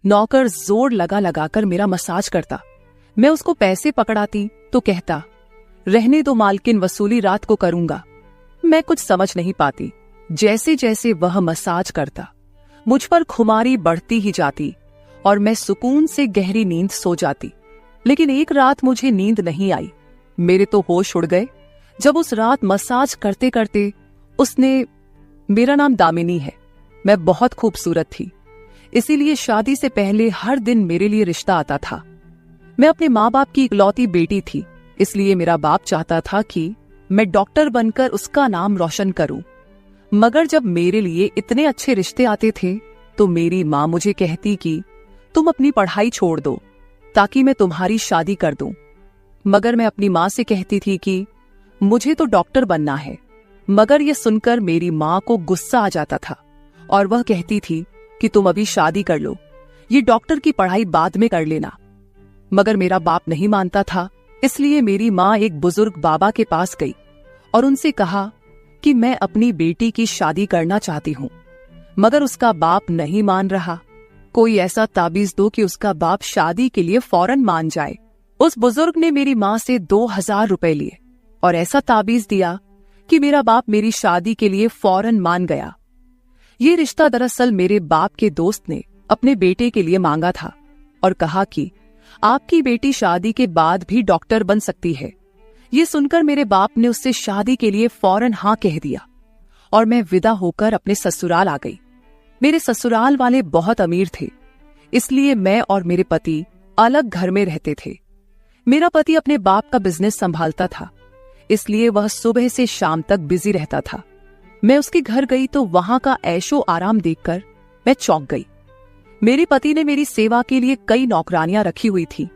नौकर जोर लगा लगाकर मेरा मसाज करता। मैं उसको पैसे पकड़ाती तो कहता, रहने दो मालकिन, वसूली रात को करूंगा। मैं कुछ समझ नहीं पाती। जैसे जैसे वह मसाज करता मुझ पर खुमारी बढ़ती ही जाती और मैं सुकून से गहरी नींद सो जाती। लेकिन एक रात मुझे नींद नहीं आई। मेरे तो होश उड़ गए जब उस रात मसाज करते करते उसने, मेरा नाम दामिनी है, मैं बहुत खूबसूरत थी, इसीलिए शादी से पहले हर दिन मेरे लिए रिश्ता आता था। मैं अपने माँ बाप की इकलौती बेटी थी, इसलिए मेरा बाप चाहता था कि मैं डॉक्टर बनकर उसका नाम रोशन करूं। मगर जब मेरे लिए इतने अच्छे रिश्ते आते थे तो मेरी माँ मुझे कहती कि तुम अपनी पढ़ाई छोड़ दो ताकि मैं तुम्हारी शादी कर दूं। मगर मैं अपनी माँ से कहती थी कि मुझे तो डॉक्टर बनना है। मगर यह सुनकर मेरी माँ को गुस्सा आ जाता था और वह कहती थी कि तुम अभी शादी कर लो, ये डॉक्टर की पढ़ाई बाद में कर लेना। मगर मेरा बाप नहीं मानता था, इसलिए मेरी माँ एक बुजुर्ग बाबा के पास गई और उनसे कहा कि मैं अपनी बेटी की शादी करना चाहती हूँ। मगर उसका बाप नहीं मान रहा। कोई ऐसा ताबीज दो कि उसका बाप शादी के लिए फौरन मान जाए। उस बुजुर्ग ने मेरी माँ से 2000 रुपए लिए और ऐसा ताबीज दिया कि मेरा बाप मेरी शादी के लिए फौरन मान गया। ये रिश्ता दरअसल मेरे बाप के दोस्त ने अपने बेटे के लिए मांगा था और कहा कि आपकी बेटी शादी के बाद भी डॉक्टर बन सकती है। ये सुनकर मेरे बाप ने उससे शादी के लिए फौरन हाँ कह दिया और मैं विदा होकर अपने ससुराल आ गई। मेरे ससुराल वाले बहुत अमीर थे, इसलिए मैं और मेरे पति अलग घर में रहते थे। मेरा पति अपने बाप का बिजनेस संभालता था, इसलिए वह सुबह से शाम तक बिजी रहता था। मैं उसके घर गई तो वहां का ऐशो आराम देखकर मैं चौंक गई। मेरे पति ने मेरी सेवा के लिए कई नौकरानियां रखी हुई थी,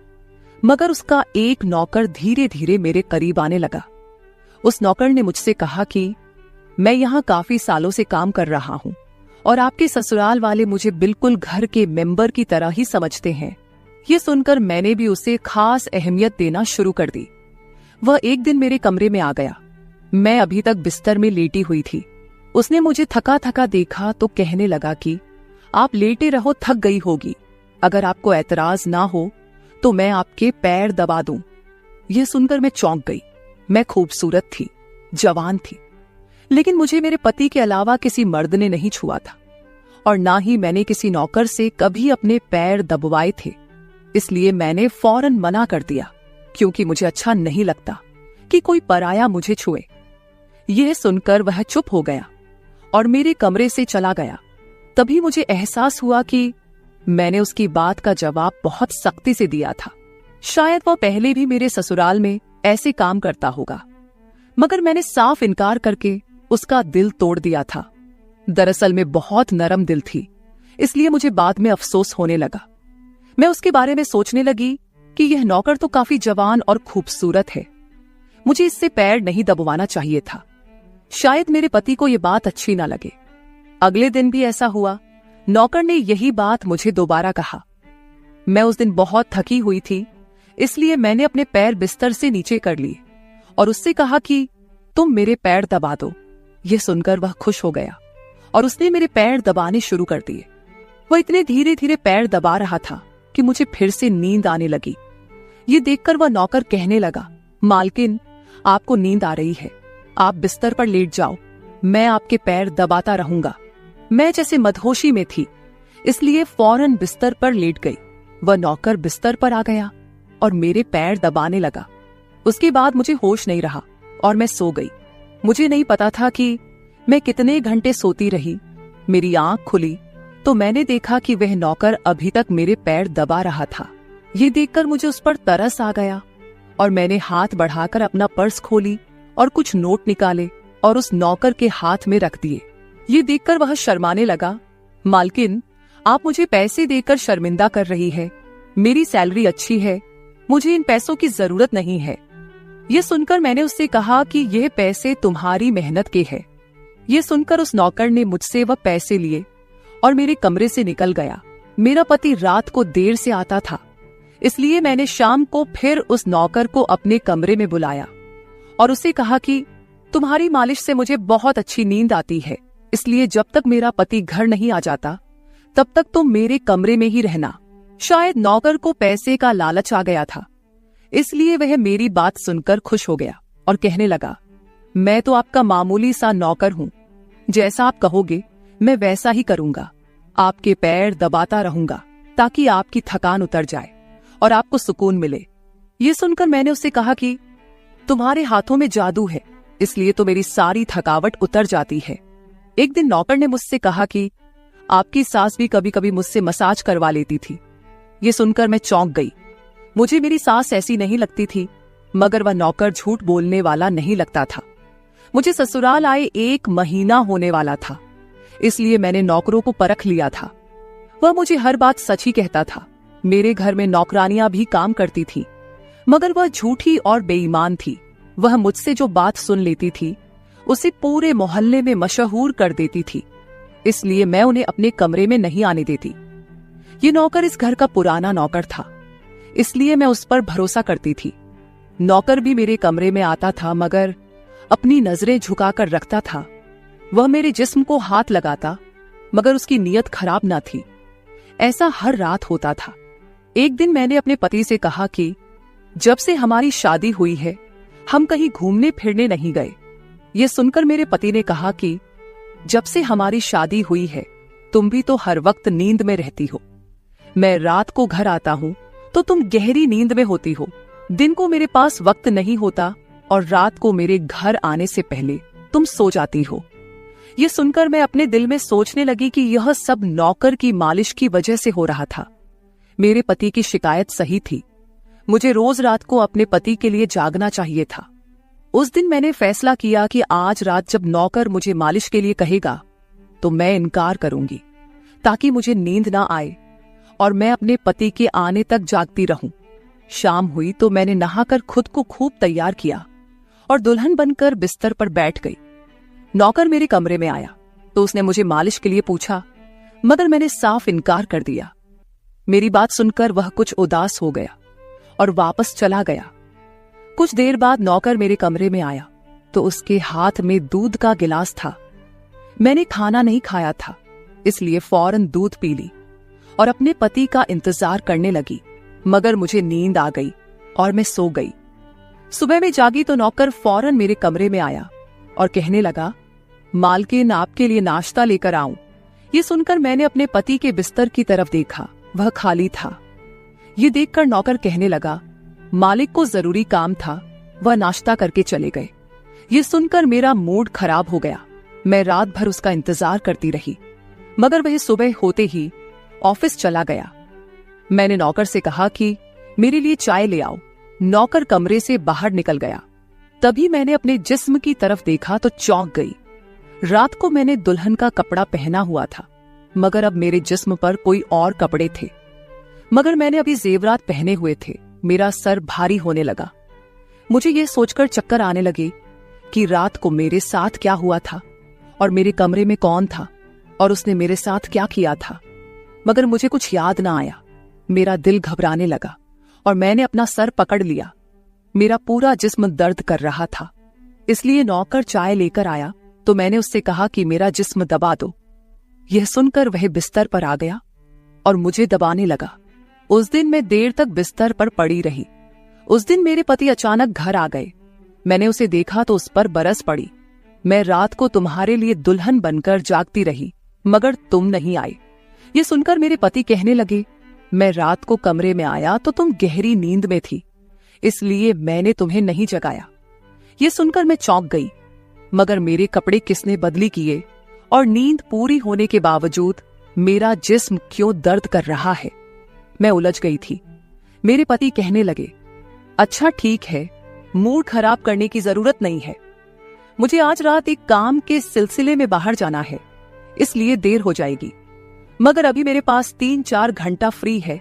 मगर उसका एक नौकर धीरे धीरे मेरे करीब आने लगा। उस नौकर ने मुझसे कहा कि मैं यहाँ काफी सालों से काम कर रहा हूँ और आपके ससुराल वाले मुझे बिल्कुल घर के मेंबर की तरह ही समझते हैं। ये सुनकर मैंने भी उसे खास अहमियत देना शुरू कर दी। वह एक दिन मेरे कमरे में आ गया। मैं अभी तक बिस्तर में लेटी हुई थी। उसने मुझे थका थका देखा तो कहने लगा कि आप लेटे रहो, थक गई होगी। अगर आपको ऐतराज ना हो तो मैं आपके पैर दबा दूं। यह सुनकर मैं चौंक गई। मैं खूबसूरत थी, जवान थी, लेकिन मुझे मेरे पति के अलावा किसी मर्द ने नहीं छुआ था और ना ही मैंने किसी नौकर से कभी अपने पैर दबवाए थे। इसलिए मैंने फौरन मना कर दिया, क्योंकि मुझे अच्छा नहीं लगता कि कोई पराया मुझे छुए। यह सुनकर वह चुप हो गया और मेरे कमरे से चला गया। तभी मुझे एहसास हुआ कि मैंने उसकी बात का जवाब बहुत सख्ती से दिया था। शायद वह पहले भी मेरे ससुराल में ऐसे काम करता होगा, मगर मैंने साफ इनकार करके उसका दिल तोड़ दिया था। दरअसल मैं बहुत नरम दिल थी, इसलिए मुझे बाद में अफसोस होने लगा। मैं उसके बारे में सोचने लगी कि यह नौकर तो काफी जवान और खूबसूरत है, मुझे इससे पैर नहीं दबवाना चाहिए था। शायद मेरे पति को यह बात अच्छी ना लगे। अगले दिन भी ऐसा हुआ। नौकर ने यही बात मुझे दोबारा कहा। मैं उस दिन बहुत थकी हुई थी, इसलिए मैंने अपने पैर बिस्तर से नीचे कर लिए और उससे कहा कि तुम मेरे पैर दबा दो। यह सुनकर वह खुश हो गया और उसने मेरे पैर दबाने शुरू कर दिए। वह इतने धीरे धीरे पैर दबा रहा था कि मुझे फिर से नींद आने लगी। ये देखकर वह नौकर कहने लगा, मालकिन, आपको नींद आ रही है, आप बिस्तर पर लेट जाओ, मैं आपके पैर दबाता रहूंगा। मैं जैसे मदहोशी में थी, इसलिए फौरन बिस्तर पर लेट गई। वह नौकर बिस्तर पर आ गया और मेरे पैर दबाने लगा। उसके बाद मुझे होश नहीं रहा और मैं सो गई। मुझे नहीं पता था कि मैं कितने घंटे सोती रही। मेरी आंख खुली तो मैंने देखा कि वह नौकर अभी तक मेरे पैर दबा रहा था। ये देखकर मुझे उस पर तरस आ गया और मैंने हाथ बढ़ाकर अपना पर्स खोली और कुछ नोट निकाले और उस नौकर के हाथ में रख दिए। ये देखकर वह शर्माने लगा। मालकिन, आप मुझे पैसे देकर शर्मिंदा कर रही है। मेरी सैलरी अच्छी है, मुझे इन पैसों की जरूरत नहीं है। ये सुनकर मैंने उससे कहा कि यह पैसे तुम्हारी मेहनत के हैं। ये सुनकर उस नौकर ने मुझसे वह पैसे लिए और मेरे कमरे से निकल गया। मेरा पति रात को देर से आता था, इसलिए मैंने शाम को फिर उस नौकर को अपने कमरे में बुलाया और उससे कहा कि तुम्हारी मालिश से मुझे बहुत अच्छी नींद आती है, इसलिए जब तक मेरा पति घर नहीं आ जाता तब तक तुम मेरे कमरे में ही रहना। शायद नौकर को पैसे का लालच आ गया था, इसलिए वह मेरी बात सुनकर खुश हो गया और कहने लगा, मैं तो आपका मामूली सा नौकर हूं, जैसा आप कहोगे मैं वैसा ही करूंगा। आपके पैर दबाता रहूंगा ताकि आपकी थकान उतर जाए और आपको सुकून मिले। ये सुनकर मैंने उससे कहा कि तुम्हारे हाथों में जादू है, इसलिए तो मेरी सारी थकावट उतर जाती है। एक दिन नौकर ने मुझसे कहा कि आपकी सास भी कभी कभी मुझसे मसाज करवा लेती थी। ये सुनकर मैं चौंक गई। मुझे मेरी सास ऐसी नहीं लगती थी, मगर वह नौकर झूठ बोलने वाला नहीं लगता था। मुझे ससुराल आए 1 महीना होने वाला था, इसलिए मैंने नौकरों को परख लिया था। वह मुझे हर बात सच ही कहता था। मेरे घर में नौकरानियां भी काम करती थी, मगर वह झूठी और बेईमान थी। वह मुझसे जो बात सुन लेती थी उसे पूरे मोहल्ले में मशहूर कर देती थी, इसलिए मैं उन्हें अपने कमरे में नहीं आने देती। ये नौकर इस घर का पुराना नौकर था, इसलिए मैं उस पर भरोसा करती थी। नौकर भी मेरे कमरे में आता था, मगर अपनी नजरें झुकाकर रखता था। वह मेरे जिस्म को हाथ लगाता, मगर उसकी नीयत खराब न थी। ऐसा हर रात होता था। एक दिन मैंने अपने पति से कहा कि जब से हमारी शादी हुई है हम कहीं घूमने फिरने नहीं गए। यह सुनकर मेरे पति ने कहा कि जब से हमारी शादी हुई है तुम भी तो हर वक्त नींद में रहती हो। मैं रात को घर आता हूं तो तुम गहरी नींद में होती हो। दिन को मेरे पास वक्त नहीं होता और रात को मेरे घर आने से पहले तुम सो जाती हो। यह सुनकर मैं अपने दिल में सोचने लगी कि यह सब नौकर की मालिश की वजह से हो रहा था। मेरे पति की शिकायत सही थी। मुझे रोज रात को अपने पति के लिए जागना चाहिए था। उस दिन मैंने फैसला किया कि आज रात जब नौकर मुझे मालिश के लिए कहेगा तो मैं इनकार करूंगी, ताकि मुझे नींद ना आए और मैं अपने पति के आने तक जागती रहूं। शाम हुई तो मैंने नहाकर खुद को खूब तैयार किया और दुल्हन बनकर बिस्तर पर बैठ गई। नौकर मेरे कमरे में आया तो उसने मुझे मालिश के लिए पूछा, मगर मैंने साफ इनकार कर दिया। मेरी बात सुनकर वह कुछ उदास हो गया और वापस चला गया। कुछ देर बाद नौकर मेरे कमरे में आया तो उसके हाथ में दूध का गिलास था। मैंने खाना नहीं खाया था, इसलिए फौरन दूध पी ली और अपने पति का इंतजार करने लगी, मगर मुझे नींद आ गई और मैं सो गई। सुबह में जागी तो नौकर फौरन मेरे कमरे में आया और कहने लगा, मालकिन आपके लिए नाश्ता लेकर आऊं। ये सुनकर मैंने अपने पति के बिस्तर की तरफ देखा, वह खाली था। ये देखकर नौकर कहने लगा, मालिक को जरूरी काम था, वह नाश्ता करके चले गए। ये सुनकर मेरा मूड खराब हो गया। मैं रात भर उसका इंतजार करती रही, मगर वह सुबह होते ही ऑफिस चला गया। मैंने नौकर से कहा कि मेरे लिए चाय ले आओ। नौकर कमरे से बाहर निकल गया। तभी मैंने अपने जिस्म की तरफ देखा तो चौंक गई। रात को मैंने दुल्हन का कपड़ा पहना हुआ था, मगर अब मेरे जिस्म पर कोई और कपड़े थे। मगर मैंने अभी जेवरात पहने हुए थे। मेरा सर भारी होने लगा। मुझे यह सोचकर चक्कर आने लगे कि रात को मेरे साथ क्या हुआ था और मेरे कमरे में कौन था और उसने मेरे साथ क्या किया था, मगर मुझे कुछ याद ना आया। मेरा दिल घबराने लगा और मैंने अपना सर पकड़ लिया। मेरा पूरा जिस्म दर्द कर रहा था, इसलिए नौकर चाय लेकर आया तो मैंने उससे कहा कि मेरा जिस्म दबा दो। यह सुनकर वह बिस्तर पर आ गया और मुझे दबाने लगा। उस दिन मैं देर तक बिस्तर पर पड़ी रही। उस दिन मेरे पति अचानक घर आ गए। मैंने उसे देखा तो उस पर बरस पड़ी। मैं रात को तुम्हारे लिए दुल्हन बनकर जागती रही, मगर तुम नहीं आए। ये सुनकर मेरे पति कहने लगे, मैं रात को कमरे में आया तो तुम गहरी नींद में थी, इसलिए मैंने तुम्हें नहीं जगाया। ये सुनकर मैं चौंक गई, मगर मेरे कपड़े किसने बदली किए और नींद पूरी होने के बावजूद मेरा जिस्म क्यों दर्द कर रहा है। मैं उलझ गई थी। मेरे पति कहने लगे, अच्छा ठीक है, मूड खराब करने की जरूरत नहीं है। मुझे आज रात एक काम के सिलसिले में बाहर जाना है, इसलिए देर हो जाएगी, मगर अभी मेरे पास 3-4 घंटा फ्री है।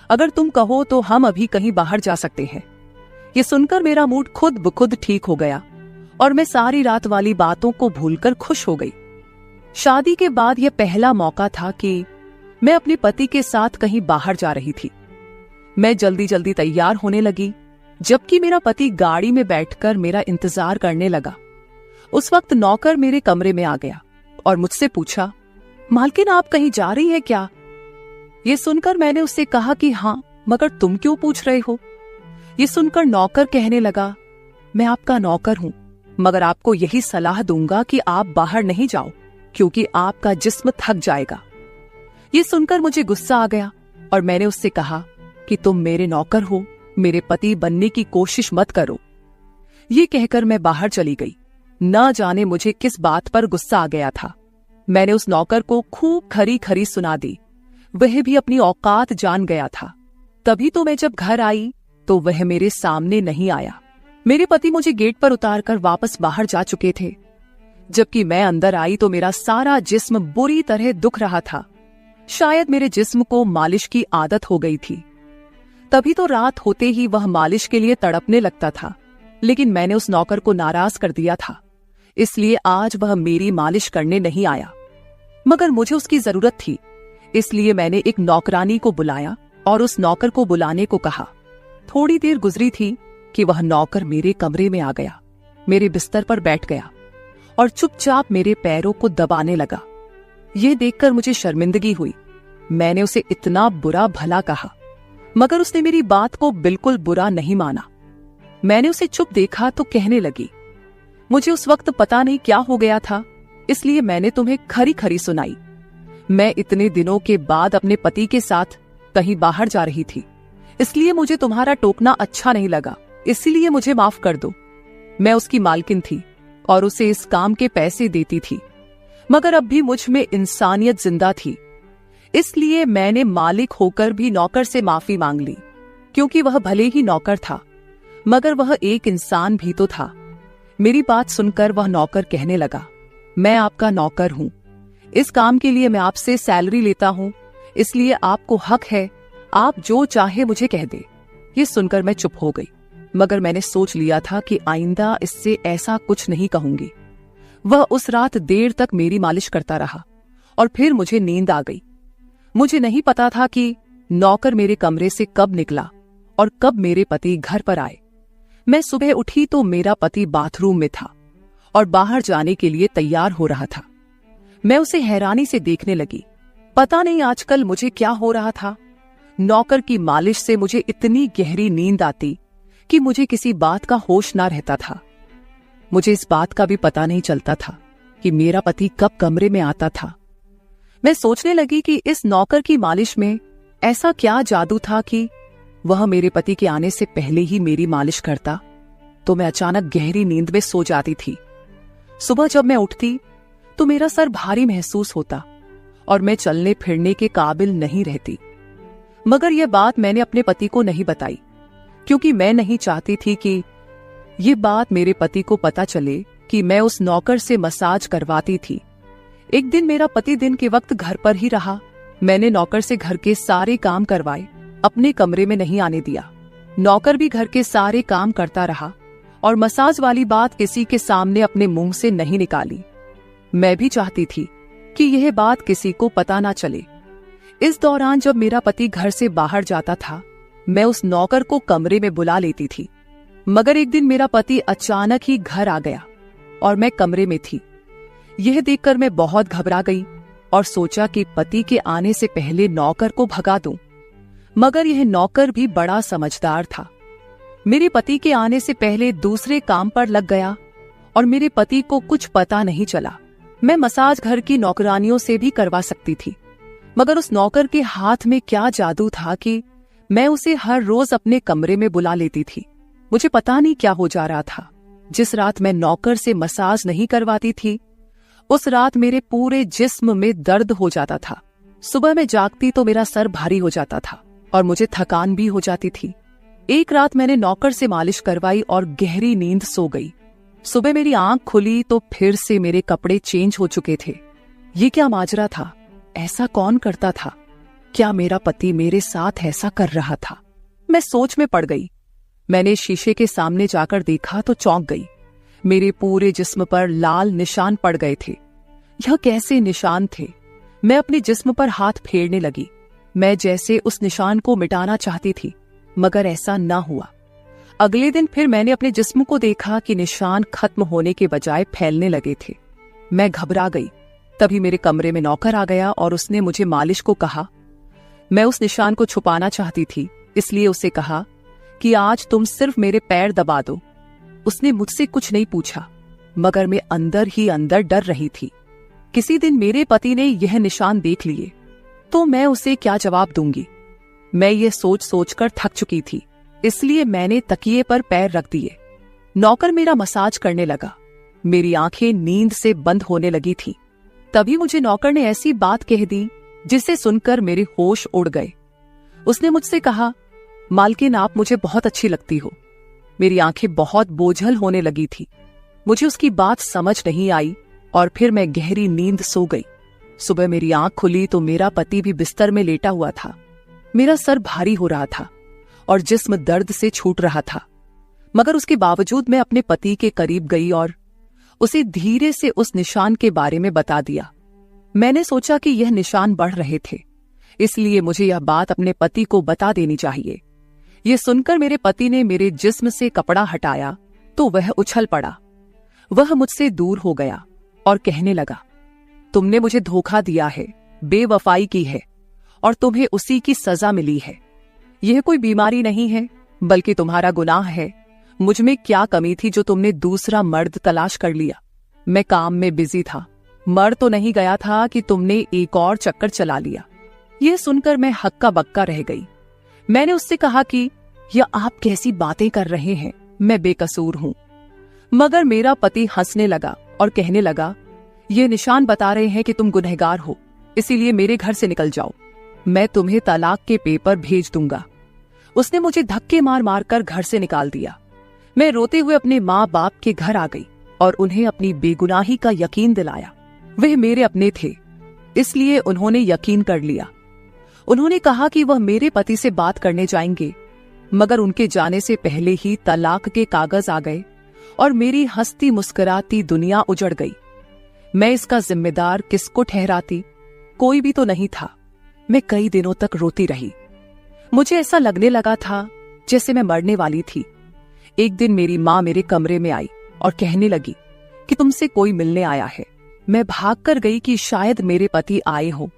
अगर तुम कहो तो हम अभी कहीं बाहर जा सकते हैं। ये सुनकर मेरा मूड खुद ब खुद ठीक हो गया और मैं सारी रात वाली बातों को भूलकर खुश हो गई। शादी के बाद यह पहला मौका था कि मैं अपने पति के साथ कहीं बाहर जा रही थी। मैं जल्दी जल्दी तैयार होने लगी, जबकि मेरा पति गाड़ी में बैठकर मेरा इंतजार करने लगा। उस वक्त नौकर मेरे कमरे में आ गया और मुझसे पूछा, मालकिन, आप कहीं जा रही हैं क्या? ये सुनकर मैंने उससे कहा कि हाँ, मगर तुम क्यों पूछ रहे हो? ये सुनकर नौकर कहने लगा, मैं आपका नौकर हूं, मगर आपको यही सलाह दूंगा कि आप बाहर नहीं जाओ, क्योंकि आपका जिस्म थक जाएगा। ये सुनकर मुझे गुस्सा आ गया और मैंने उससे कहा कि तुम मेरे नौकर हो, मेरे पति बनने की कोशिश मत करो। ये कहकर मैं बाहर चली गई। न जाने मुझे किस बात पर गुस्सा आ गया था। मैंने उस नौकर को खूब खरी खरी सुना दी। वह भी अपनी औकात जान गया था। तभी तो मैं जब घर आई तो वह मेरे सामने नहीं आया। मेरे पति मुझे गेट पर उतारकर वापस बाहर जा चुके थे। जबकि मैं अंदर आई तो मेरा सारा जिस्म बुरी तरह दुख रहा था। शायद मेरे जिस्म को मालिश की आदत हो गई थी। तभी तो रात होते ही वह मालिश के लिए तड़पने लगता था। लेकिन मैंने उस नौकर को नाराज कर दिया था, इसलिए आज वह मेरी मालिश करने नहीं आया। मगर मुझे उसकी जरूरत थी, इसलिए मैंने एक नौकरानी को बुलाया और उस नौकर को बुलाने को कहा। थोड़ी देर गुजरी थी कि वह नौकर मेरे कमरे में आ गया, मेरे बिस्तर पर बैठ गया और चुपचाप मेरे पैरों को दबाने लगा। यह देखकर मुझे शर्मिंदगी हुई। मैंने उसे इतना बुरा भला कहा, मगर उसने मेरी बात को बिल्कुल बुरा नहीं माना। मैंने उसे चुप देखा तो कहने लगी, मुझे उस वक्त पता नहीं क्या हो गया था, इसलिए मैंने तुम्हें खरी खरी सुनाई। मैं इतने दिनों के बाद अपने पति के साथ कहीं बाहर जा रही थी, इसलिए मुझे तुम्हारा टोकना अच्छा नहीं लगा, इसलिए मुझे माफ कर दो। मैं उसकी मालकिन थी और उसे इस काम के पैसे देती थी, मगर अब भी मुझ में इंसानियत जिंदा थी, इसलिए मैंने मालिक होकर भी नौकर से माफी मांग ली। क्योंकि वह भले ही नौकर था, मगर वह एक इंसान भी तो था। मेरी बात सुनकर वह नौकर कहने लगा, मैं आपका नौकर हूं, इस काम के लिए मैं आपसे सैलरी लेता हूं, इसलिए आपको हक है, आप जो चाहे मुझे कह दे। ये सुनकर मैं चुप हो गई, मगर मैंने सोच लिया था कि आइंदा इससे ऐसा कुछ नहीं कहूंगी। वह उस रात देर तक मेरी मालिश करता रहा और फिर मुझे नींद आ गई। मुझे नहीं पता था कि नौकर मेरे कमरे से कब निकला और कब मेरे पति घर पर आए। मैं सुबह उठी तो मेरा पति बाथरूम में था और बाहर जाने के लिए तैयार हो रहा था। मैं उसे हैरानी से देखने लगी। पता नहीं आजकल मुझे क्या हो रहा था। नौकर की मालिश से मुझे इतनी गहरी नींद आती कि मुझे किसी बात का होश ना रहता था। मुझे इस बात का भी पता नहीं चलता था कि मेरा पति कब कमरे में आता था। मैं सोचने लगी कि इस नौकर की मालिश में ऐसा क्या जादू था कि वह मेरे पति के आने से पहले ही मेरी मालिश करता, तो मैं अचानक गहरी नींद में सो जाती थी। सुबह जब मैं उठती तो मेरा सर भारी महसूस होता और मैं चलने फिरने के काबिल नहीं रहती। मगर यह बात मैंने अपने पति को नहीं बताई, क्योंकि मैं नहीं चाहती थी कि ये बात मेरे पति को पता चले कि मैं उस नौकर से मसाज करवाती थी। एक दिन मेरा पति दिन के वक्त घर पर ही रहा। मैंने नौकर से घर के सारे काम करवाए, अपने कमरे में नहीं आने दिया। नौकर भी घर के सारे काम करता रहा और मसाज वाली बात किसी के सामने अपने मुंह से नहीं निकाली। मैं भी चाहती थी कि यह बात किसी को पता ना चले। इस दौरान जब मेरा पति घर से बाहर जाता था, मैं उस नौकर को कमरे में बुला लेती थी। मगर एक दिन मेरा पति अचानक ही घर आ गया और मैं कमरे में थी। यह देखकर मैं बहुत घबरा गई और सोचा कि पति के आने से पहले नौकर को भगा दूं। मगर यह नौकर भी बड़ा समझदार था। मेरे पति के आने से पहले दूसरे काम पर लग गया और मेरे पति को कुछ पता नहीं चला। मैं मसाज घर की नौकरानियों से भी करवा सकती थी, मगर उस नौकर के हाथ में क्या जादू था कि मैं उसे हर रोज अपने कमरे में बुला लेती थी। मुझे पता नहीं क्या हो जा रहा था। जिस रात मैं नौकर से मसाज नहीं करवाती थी, उस रात मेरे पूरे जिस्म में दर्द हो जाता था। सुबह में जागती तो मेरा सर भारी हो जाता था और मुझे थकान भी हो जाती थी। एक रात मैंने नौकर से मालिश करवाई और गहरी नींद सो गई। सुबह मेरी आंख खुली तो फिर से मेरे कपड़े चेंज हो चुके थे। ये क्या माजरा था? ऐसा कौन करता था? क्या मेरा पति मेरे साथ ऐसा कर रहा था? मैं सोच में पड़ गई। मैंने शीशे के सामने जाकर देखा तो चौंक गई। मेरे पूरे जिस्म पर लाल निशान पड़ गए थे। यह कैसे निशान थे? मैं अपने जिस्म पर हाथ फेरने लगी। मैं जैसे उस निशान को मिटाना चाहती थी, मगर ऐसा ना हुआ। अगले दिन फिर मैंने अपने जिस्म को देखा कि निशान खत्म होने के बजाय फैलने लगे थे। मैं घबरा गई। तभी मेरे कमरे में नौकर आ गया और उसने मुझे मालिश को कहा। मैं उस निशान को छुपाना चाहती थी, इसलिए उसे कहा कि आज तुम सिर्फ मेरे पैर दबा दो। उसने मुझसे कुछ नहीं पूछा, मगर मैं अंदर ही अंदर डर रही थी। किसी दिन मेरे पति ने यह निशान देख लिए तो मैं उसे क्या जवाब दूंगी। मैं ये सोच सोचकर थक चुकी थी, इसलिए मैंने तकिए पर पैर रख दिए। नौकर मेरा मसाज करने लगा। मेरी आंखें नींद से बंद होने लगी थी। तभी मुझे नौकर ने ऐसी बात कह दी जिसे सुनकर मेरे होश उड़ गए। उसने मुझसे कहा, मालकिन आप मुझे बहुत अच्छी लगती हो। मेरी आंखें बहुत बोझल होने लगी थी। मुझे उसकी बात समझ नहीं आई और फिर मैं गहरी नींद सो गई। सुबह मेरी आंख खुली तो मेरा पति भी बिस्तर में लेटा हुआ था। मेरा सर भारी हो रहा था और जिस्म दर्द से छूट रहा था, मगर उसके बावजूद मैं अपने पति के करीब गई और उसे धीरे से उस निशान के बारे में बता दिया। मैंने सोचा कि यह निशान बढ़ रहे थे, इसलिए मुझे यह बात अपने पति को बता देनी चाहिए। यह सुनकर मेरे पति ने मेरे जिस्म से कपड़ा हटाया तो वह उछल पड़ा। वह मुझसे दूर हो गया और कहने लगा, तुमने मुझे धोखा दिया है, बेवफाई की है और तुम्हें उसी की सजा मिली है। यह कोई बीमारी नहीं है, बल्कि तुम्हारा गुनाह है। मुझ में क्या कमी थी जो तुमने दूसरा मर्द तलाश कर लिया। मैं काम में बिजी था, मर तो नहीं गया था कि तुमने एक और चक्कर चला लिया। यह सुनकर मैं हक्का बक्का रह गई। मैंने उससे कहा कि यह आप कैसी बातें कर रहे हैं, मैं बेकसूर हूं। मगर मेरा पति हंसने लगा और कहने लगा, ये निशान बता रहे हैं कि तुम गुनहगार हो, इसीलिए मेरे घर से निकल जाओ, मैं तुम्हें तलाक के पेपर भेज दूंगा। उसने मुझे धक्के मार मार कर घर से निकाल दिया। मैं रोते हुए अपने माँ बाप के घर आ गई और उन्हें अपनी बेगुनाही का यकीन दिलाया। वह मेरे अपने थे, इसलिए उन्होंने यकीन कर लिया। उन्होंने कहा कि वह मेरे पति से बात करने जाएंगे, मगर उनके जाने से पहले ही तलाक के कागज आ गए और मेरी हंसती मुस्कुराती दुनिया उजड़ गई। मैं इसका जिम्मेदार किसको ठहराती? कोई भी तो नहीं था। मैं कई दिनों तक रोती रही। मुझे ऐसा लगने लगा था जैसे मैं मरने वाली थी। एक दिन मेरी माँ मेरे कमरे में आई और कहने लगी कि तुमसे कोई मिलने आया है। मैं भागकर गई कि शायद मेरे पति आए हो,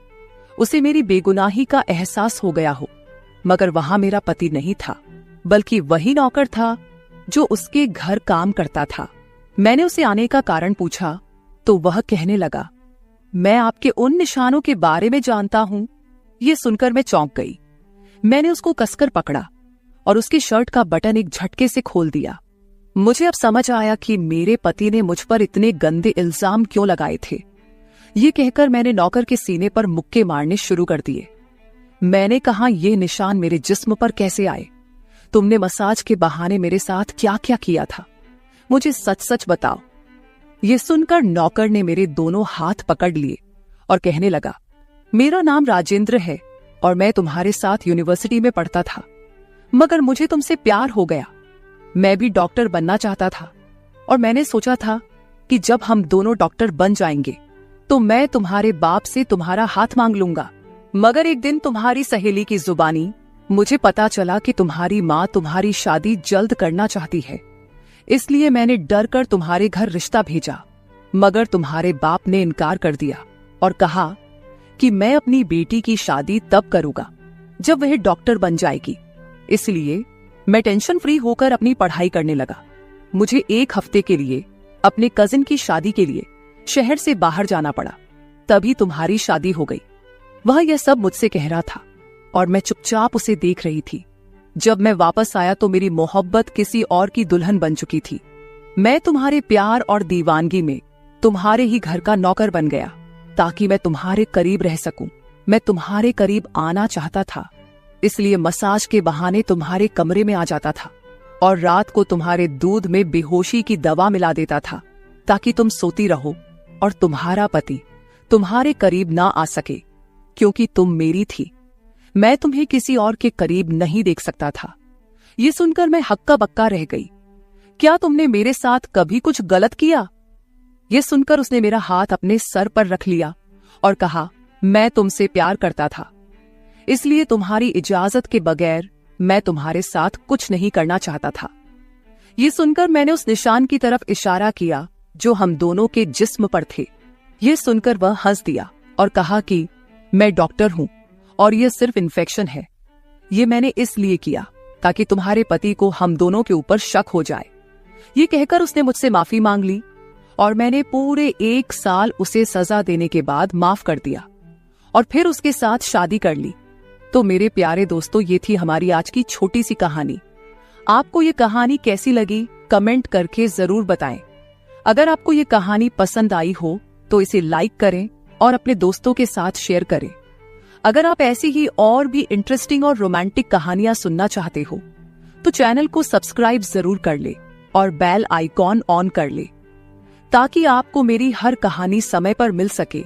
उसे मेरी बेगुनाही का एहसास हो गया हो। मगर वहां मेरा पति नहीं था, बल्कि वही नौकर था जो उसके घर काम करता था। मैंने उसे आने का कारण पूछा तो वह कहने लगा, मैं आपके उन निशानों के बारे में जानता हूं। यह सुनकर मैं चौंक गई। मैंने उसको कसकर पकड़ा और उसकी शर्ट का बटन एक झटके से खोल दिया। मुझे अब समझ आया कि मेरे पति ने मुझ पर इतने गंदे इल्जाम क्यों लगाए थे। ये कहकर मैंने नौकर के सीने पर मुक्के मारने शुरू कर दिए। मैंने कहा, ये निशान मेरे जिस्म पर कैसे आए? तुमने मसाज के बहाने मेरे साथ क्या क्या किया था? मुझे सच सच बताओ। ये सुनकर नौकर ने मेरे दोनों हाथ पकड़ लिए और कहने लगा, मेरा नाम राजेंद्र है और मैं तुम्हारे साथ यूनिवर्सिटी में पढ़ता था, मगर मुझे तुमसे प्यार हो गया। मैं भी डॉक्टर बनना चाहता था और मैंने सोचा था कि जब हम दोनों डॉक्टर बन जाएंगे तो मैं तुम्हारे बाप से तुम्हारा हाथ मांग लूंगा। मगर एक दिन तुम्हारी सहेली की जुबानी मुझे पता चला कि तुम्हारी माँ तुम्हारी शादी जल्द करना चाहती है, इसलिए मैंने डर कर तुम्हारे घर रिश्ता भेजा। मगर तुम्हारे बाप ने इनकार कर दिया और कहा कि मैं अपनी बेटी की शादी तब करूंगा जब वह डॉक्टर बन जाएगी। इसलिए मैं टेंशन फ्री होकर अपनी पढ़ाई करने लगा। मुझे एक हफ्ते के लिए अपने कजिन की शादी के लिए शहर से बाहर जाना पड़ा। तभी तुम्हारी शादी हो गई। वह यह सब मुझसे कह रहा था और मैं चुपचाप उसे देख रही थी। जब मैं वापस आया तो मेरी मोहब्बत किसी और की दुल्हन बन चुकी थी। मैं तुम्हारे प्यार और दीवानगी में तुम्हारे ही घर का नौकर बन गया ताकि मैं तुम्हारे करीब रह सकूं। मैं तुम्हारे करीब आना चाहता था, इसलिए मसाज के बहाने तुम्हारे कमरे में आ जाता था और रात को तुम्हारे दूध में बेहोशी की दवा मिला देता था ताकि तुम सोती रहो और तुम्हारा पति तुम्हारे करीब ना आ सके, क्योंकि तुम मेरी थी। मैं तुम्हें किसी और के करीब नहीं देख सकता था। ये सुनकर मैं हक्का बक्का रह गई। क्या तुमने मेरे साथ कभी कुछ गलत किया? ये सुनकर उसने मेरा हाथ अपने सर पर रख लिया और कहा, मैं तुमसे प्यार करता था, इसलिए तुम्हारी इजाजत के बगैर मैं तुम्हारे साथ कुछ नहीं करना चाहता था। ये सुनकर मैंने उस निशान की तरफ इशारा किया जो हम दोनों के जिस्म पर थे। ये सुनकर वह हंस दिया और कहा कि मैं डॉक्टर हूं और यह सिर्फ इन्फेक्शन है। ये मैंने इसलिए किया ताकि तुम्हारे पति को हम दोनों के ऊपर शक हो जाए। ये कहकर उसने मुझसे माफी मांग ली और मैंने पूरे 1 साल उसे सजा देने के बाद माफ कर दिया और फिर उसके साथ शादी कर ली। तो मेरे प्यारे दोस्तों, ये थी हमारी आज की छोटी सी कहानी। आपको ये कहानी कैसी लगी कमेंट करके जरूर बताएं। अगर आपको ये कहानी पसंद आई हो तो इसे लाइक करें और अपने दोस्तों के साथ शेयर करें। अगर आप ऐसी ही और भी इंटरेस्टिंग और रोमांटिक कहानियां सुनना चाहते हो तो चैनल को सब्सक्राइब जरूर कर ले और बेल आइकॉन ऑन कर ले ताकि आपको मेरी हर कहानी समय पर मिल सके।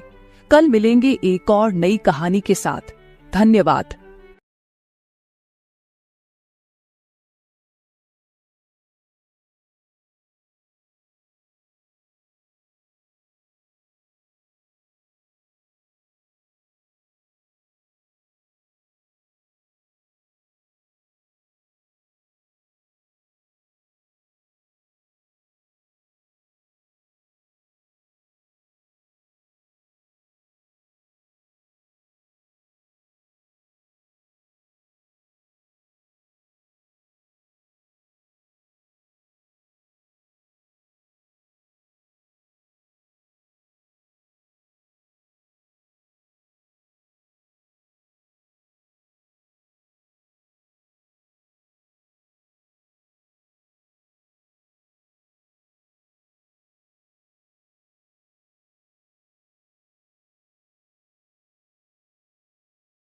कल मिलेंगे एक और नई कहानी के साथ। धन्यवाद।